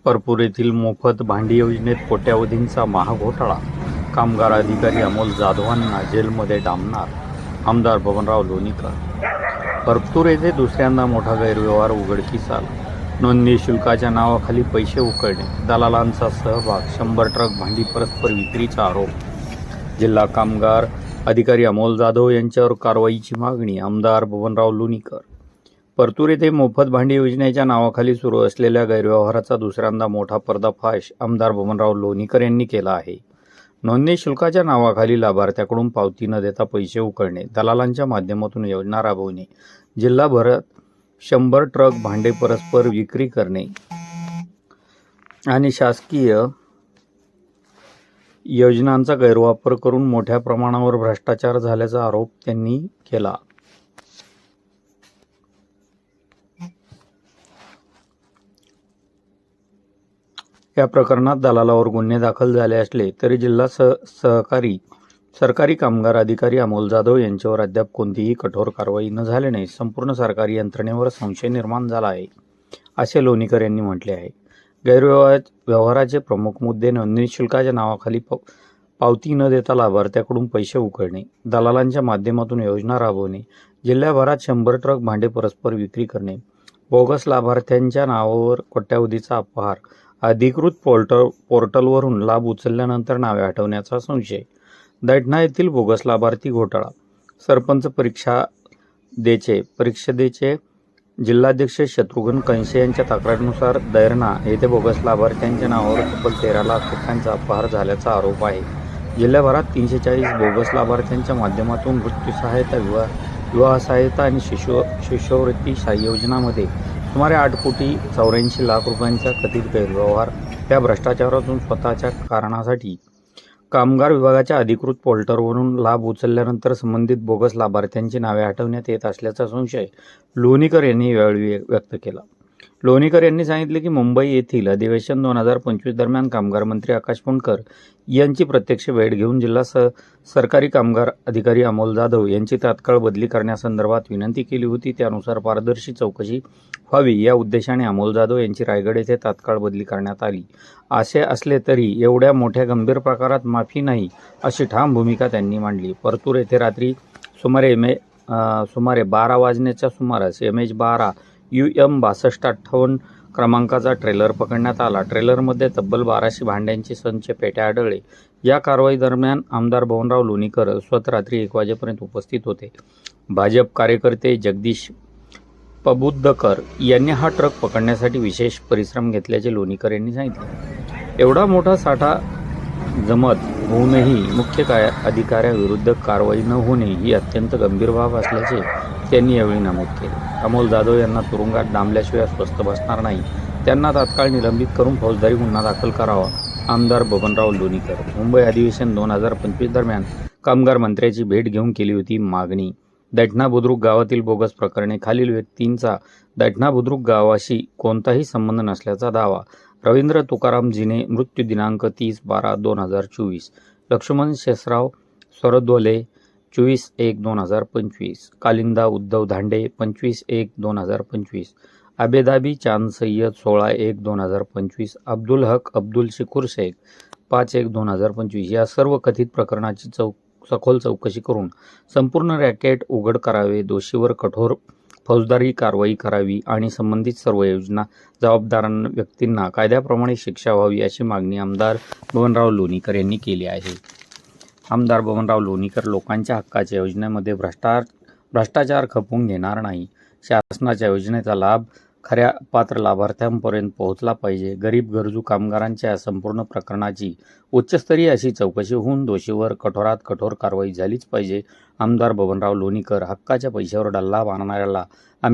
परपूर येथील मोफत भांडी योजनेत कोट्यावधींचा महाघोटाळा, कामगार अधिकारी अमोल जाधवांना जेलमध्ये डांबणार, आमदार बबनराव लोणीकर। परतूर येथे दुसऱ्यांदा मोठा गैरव्यवहार उघडकीस आला। नोंदणी शुल्काच्या नावाखाली पैसे उकळणे, दलालांचा सहभाग, 100 ट्रक भांडी परस्पर विक्रीचा आरोप। जिल्हा कामगार अधिकारी अमोल जाधव यांच्यावर कारवाईची मागणी, आमदार बबनराव लोणीकर। परतूर येथे मोफत भांडी योजनेच्या नावाखाली सुरू असलेल्या गैरव्यवहाराचा दुसऱ्यांदा मोठा पर्दाफाश आमदार बबनराव लोणीकर यांनी केला आहे। नोंदणी शुल्काच्या नावाखाली लाभार्थ्याकडून पावती न देता पैसे उकळणे, दलालांच्या माध्यमातून योजना राबवणे, जिल्हाभरात 100 ट्रक भांडे परस्पर विक्री करणे आणि शासकीय योजनांचा गैरवापर करून मोठ्या प्रमाणावर भ्रष्टाचार झाल्याचा आरोप त्यांनी केला। या प्रकरणात दलालावर गुन्हे दाखल झाले असले तरी जिल्हा सरकारी कामगार अधिकारी अमोल जाधव यांच्यावर अद्याप कोणतीही कठोर कारवाई न झाल्याने संपूर्ण सरकारी यंत्रणेवर संशय निर्माण झाला आहे, असे लोणीकर यांनी म्हटले आहे। गैरव्यवहाराचे प्रमुख मुद्दे नोंदणी शुल्काच्या नावाखाली पावती न देता लाभार्थ्याकडून पैसे उकळणे, दलालांच्या माध्यमातून योजना राबवणे, जिल्ह्याभरात 100 ट्रक भांडे परस्पर विक्री करणे, बोगस लाभार्थ्यांच्या नावावर कोट्यावधीचा अपहार, अधिकृत पोर्टलवरून लाभ उचलल्यानंतर नावे हटवण्याचा संशय, दैठणा येथील बोगस लाभार्थी घोटाळा, सरपंच परीक्षदेचे जिल्हाध्यक्ष शत्रुघ्न कंशे यांच्या तक्रारीनुसार दैठणा येथे बोगस लाभार्थ्यांच्या नावावर तब्बल 13 लाख रुपयांचा अपहार झाल्याचा आरोप आहे। जिल्ह्याभरात 340 बोगस लाभार्थ्यांच्या माध्यमातून मृत्यू सहायता, विवाह सहायता आणि शिष्यवृत्ती योजनांमध्ये सुमारे 8 कोटी 84 लाख रुपयांचा कथित गैरव्यवहार। या भ्रष्टाचारातून स्वतःच्या कारणासाठी कामगार विभागाच्या अधिकृत पोर्टलवरून लाभ उचलल्यानंतर संबंधित बोगस लाभार्थ्यांची नावे हटवण्यात येत असल्याचा संशय लोणीकर यांनी यावेळी व्यक्त केला। लोणीकर यांनी सांगितले की मुंबई येथील अधिवेशन 2025 दरम्यान कामगार मंत्री आकाश फुंडकर यांची प्रत्यक्ष भेट घेऊन जिल्हा सरकारी कामगार अधिकारी अमोल जाधव यांची तात्काळ बदली करण्यासंदर्भात विनंती केली होती। त्यानुसार पारदर्शी चौकशी व्हावी या उद्देशाने अमोल जाधव यांची रायगड येथे तात्काळ बदली करण्यात आली। असे असले तरी एवढ्या मोठ्या गंभीर प्रकारात माफी नाही, अशी ठाम भूमिका त्यांनी मांडली। परतूर येथे रात्री सुमारे 12 वाजण्याच्या सुमारास MH12 UM 6258 क्रमांकाचा ट्रेलर पकडण्यात आला। ट्रेलरमध्ये तब्बल 1200 भांड्यांचे संच पेट्या आढळले। या कारवाई दरम्यान आमदार बबनराव लोणीकर स्वतः रात्री 1 वाजेपर्यंत उपस्थित होते। भाजप कार्यकर्ते जगदीश पबुद्धकर यांनी हा ट्रक पकडण्यासाठी विशेष परिश्रम घेतल्याचे लोणीकर यांनी सांगितले। एवढा मोठा साठा जमत होऊनही मुख्य अधिकाऱ्याविरुद्ध कारवाई न होणे ही अत्यंत गंभीर बाब असल्याचे त्यांनी यावेळी नमूद केले। अमोल जाधव यांना तुरुंगात डांबल्याशिवाय स्वस्थ बसणार नाही, त्यांना तात्काळ निलंबित करून फौजदारी गुन्हा दाखल करावा, आमदार बबनराव लोणीकर। मुंबई अधिवेशन 2025 दरम्यान कामगार मंत्र्याची भेट घेऊन केली होती मागणी। दैठणा बुद्रुक गावातील बोगस प्रकरणे, खालील व्यक्तींचा दैठणा बुद्रुक गावाशी कोणताही संबंध नसल्याचा दावा। रवींद्र तुकाराम जिने, मृत्यू दिनांक 30/12/2024, लक्ष्मण शेषराव सरदोले 24/1/2025, कालिंदा उद्धव धांडे 25/1/2025, आबेदाबी चांद सय्यद 16/1/2025, अब्दुल हक अब्दुल शिकूर शेख 5/1/2025 या सर्व कथित प्रकरणाची सखोल चौकशी करून संपूर्ण रॅकेट उघड करावे, दोषीवर कठोर फौजदारी कारवाई करावी आणि संबंधित सर्व योजना जबाबदार व्यक्तींना कायद्याप्रमाणे शिक्षा व्हावी, अशी मागणी आमदार बबनराव लोणीकर यांनी केली आहे। आमदार बबनराव लोणीकर लोकांच्या हक्काच्या योजनेमध्ये भ्रष्टाचार खपवून घेणार नाही। शासनाच्या योजनेचा लाभ खऱ्या पात्र लाभार्थ्यांपर्यंत पोहोचला पाहिजे। गरीब गरजू कामगारांच्या या संपूर्ण प्रकरणाची उच्चस्तरीय अशी चौकशी होऊन दोषीवर कठोरात कठोर कारवाई झालीच पाहिजे। आमदार बबनराव लोणीकर, हक्काच्या पैशावर डल्ला मारणाऱ्याला आम्ही